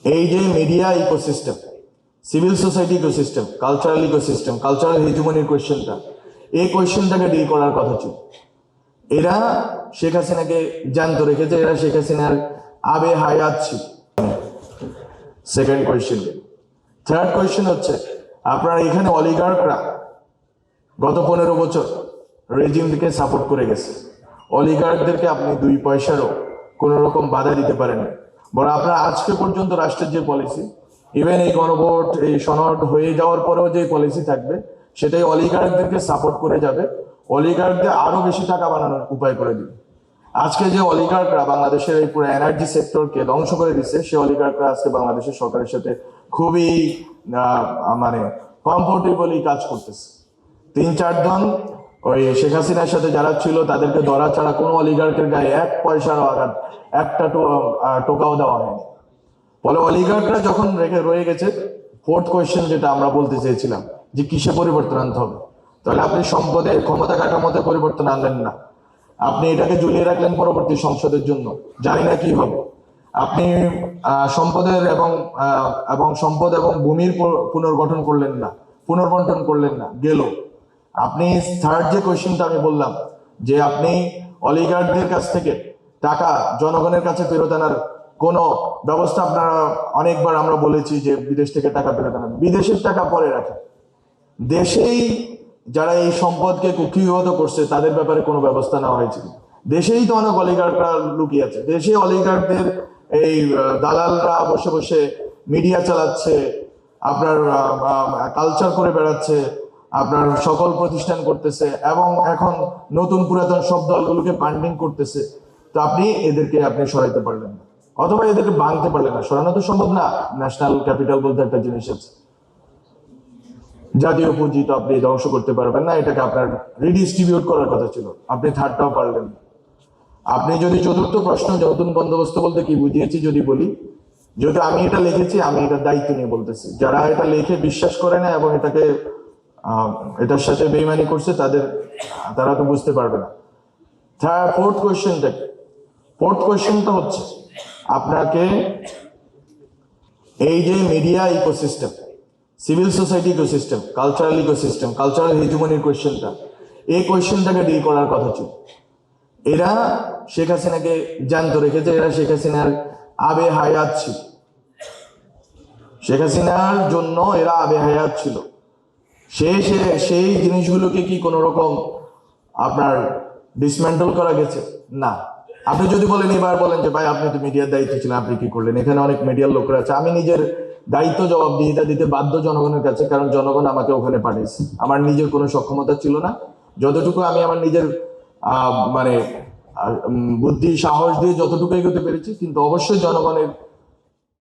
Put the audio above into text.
এই যে media ecosystem, civil society ecosystem, cultural হেজুমনির কোয়েশ্চেনটা, এই কোয়েশ্চেনটাকে ডিল করার কথা ছিল। এরা শেখ হাসিনাকে জ্যান্ত রেখেছে, এরা শেখ হাসিনার আবে হায়াত ছিল। Second question. থার্ড কোয়েশ্চেন হচ্ছে, আপনার এখানে অলিগার্করা গত 15 বছর রেজিমকে সাপোর্ট করে গেছে। অলিগার্কদেরকে আপনি 2 পয়সারও কোনো রকম বাধা দিতে পারেন না। বরং আপনার আজকে পর্যন্ত রাষ্ট্রের যে পলিসি, ইভেন এই গণভোট এই সনদ হয়ে যাওয়ার পরেও যে পলিসি থাকবে, সেটাই অলিগার্কদেরকে সাপোর্ট করে যাবে, অলিগার্কদের আরো বেশি টাকা বানানোর উপায় করে দিবে। আজকে যে অলিগার্করা বাংলাদেশের এই পুরো এনার্জি সেক্টরকে ধ্বংস করে দিচ্ছে, সেই অলিগার্করা আজকে বাংলাদেশের সরকারের সাথে খুবই মানে কমফোর্টেবলি কাজ করতেছে। 3-4 জন ওই শেখ হাসিনার সাথে যারা ছিল তাদেরকে ধরা ছাড়া কোনো অলিগার্কের গায়ে 1 পয়সারও আঘাত, একটা টোকাও দেওয়া হয়নি। ফলে অলিগার্করা যখন রয়ে গেছে, ফোর্থ কোয়েশ্চেন যেটা আমরা বলতে চেয়েছিলাম যে কিসে পরিবর্তন আনতে হবে, তাহলে আপনি সম্পদের ক্ষমতা কাঠামোতে পরিবর্তন আনলেন না, আপনি এটাকে ঝুলিয়ে রাখলেন পরবর্তী সংসদের জন্য, জানি না কি হবে। আপনি সম্পদের এবং সম্পদ এবং ভূমির পুনর্গঠন করলেন না, পুনর্বন্টন করলেন না, গেল। আপনি থার্ড যে কোয়েশ্চেনটা আমি বললাম যে আপনি অলিগার্কদের কাছ থেকে টাকা জনগণের কাছে ফেরত আনার কোন ব্যবস্থা, আপনারা অনেকবার আমরা বলেছি যে বিদেশ থেকে টাকা ফেরত আনার, বিদেশের টাকা পরে রাখেন, দেশেই যারা এই সম্পদকে কুক্ষিগত করছে তাদের ব্যাপারে কোনো ব্যবস্থা নেওয়া হয়েছিল। দেশেই তো অনেক অলিগার্করা লুকিয়ে আছে, দেশে অলিগার্কদের এই দালালরা বসে বসে মিডিয়া চালাচ্ছে, আপনার কালচার করে বেড়াচ্ছে, আপনার সকল প্রতিষ্ঠান করতেছে, এবং এখন নতুন পুরাতন সব দলগুলোকে ফান্ডিং করতেছে। তো আপনি এদেরকে সরাইতে পারলেন না, অথবা এদেরকে ভাঙতে পারলেন না। সরানো তো সম্ভব না, ন্যাশনাল ক্যাপিটাল বলতে একটা জিনিস আছে, জাতীয় পুঁজি তো আপনি ধ্বংস করতে পারবেন না, এটাকে আপনার রিডিস্ট্রিবিউট করার কথা ছিল, আপনি থার্ডটাও পারলেন না। আপনি যদি চতুর্থ প্রশ্ন নতুন বন্দোবস্ত বলতে কি বুঝিয়েছি যদি বলি, যেহেতু আমি এটা লিখেছি, আমি এটার দায়িত্ব নিয়ে বলতেছি। যারা এটা লিখে বিশ্বাস করে না এবং এটার সাথে বেইমানি করছে, তারা তো বুঝতে পারবে না। ফোর্থ কোয়েশ্চেনটা হচ্ছে, আপনাকে এই যে media ecosystem, civil society ecosystem, cultural হেজুমনির কোয়েশ্চেনটা, এই কোয়েশ্চেনটাকে ডিল করার কথা ছিল। এরা শেখ হাসিনাকে জ্যান্ত রেখেছে, এরা শেখ হাসিনার আবে হায়াত ছিল, শেখ হাসিনার জন্য এরা আবে হায়াত ছিল। সেই জিনিসগুলোকে কি কোনো রকম আপনার ডিসমেন্টল করা গেছে? না। আপনি যদি বলেন, এবার বলেন যে ভাই আপনি তো মিডিয়ার দায়িত্ব ছিলেন, আপনি কি করলেন? এখানে অনেক মিডিয়ার লোকরা আছে, আমি নিজের দায়িত্ব জবাবদিহিতা দিতে বাধ্য জনগণের কাছে, কারণ জনগণ আমাকে ওখানে পাঠিয়েছে। আমার নিজের কোনো সক্ষমতা ছিল না, যতটুকু আমি আমার নিজের মানে বুদ্ধি সাহস দিয়ে যতটুকু এগোতে পেরেছি, কিন্তু অবশ্যই জনগণের